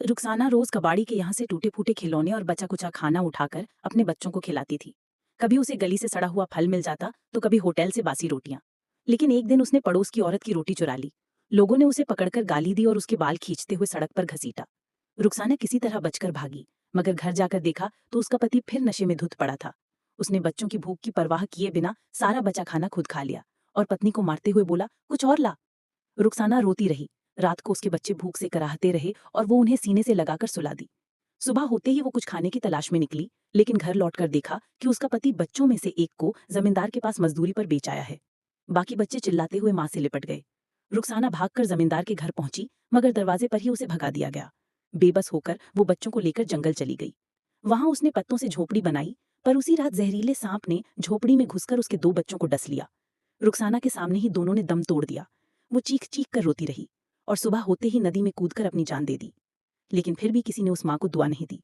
रुखसाना रोज कबाड़ी के यहाँ से टूटे फूटे खिलौने और बचा कुचा खाना उठाकर अपने बच्चों को खिलाती थी। कभी उसे गली से सड़ा हुआ फल मिल जाता तो कभी होटल से बासी रोटियां। लेकिन एक दिन उसने पड़ोस की औरत की रोटी चुरा ली। लोगों ने उसे पकड़कर गाली दी और उसके बाल खींचते हुए सड़क पर घसीटा। रुखसाना किसी तरह बचकर भागी, मगर घर जाकर देखा तो उसका पति फिर नशे में धुत पड़ा था। उसने बच्चों की भूख की परवाह किए बिना सारा बचा खाना खुद खा लिया और पत्नी को मारते हुए बोला, कुछ और ला। रुखसाना रोती रही। रात को उसके बच्चे भूख से कराहते रहे और वो उन्हें सीने से लगाकर सुला दी। सुबह होते ही वो कुछ खाने की तलाश में निकली, लेकिन घर लौटकर देखा कि उसका पति बच्चों में से एक को जमींदार के पास मजदूरी पर बेच आया है। बाकी बच्चे चिल्लाते हुए मां से लिपट गए। रुखसाना भागकर जमींदार के घर पहुंची, मगर दरवाजे पर ही उसे भगा दिया गया। बेबस होकर वो बच्चों को लेकर जंगल चली गई। वहां उसने पत्तों से झोपड़ी बनाई, पर उसी रात जहरीले सांप ने झोपड़ी में घुसकर उसके दो बच्चों को डस लिया। रुखसाना के सामने ही दोनों ने दम तोड़ दिया। वो चीख चीख कर रोती रही और सुबह होते ही नदी में कूदकर अपनी जान दे दी। लेकिन फिर भी किसी ने उस मां को दुआ नहीं दी।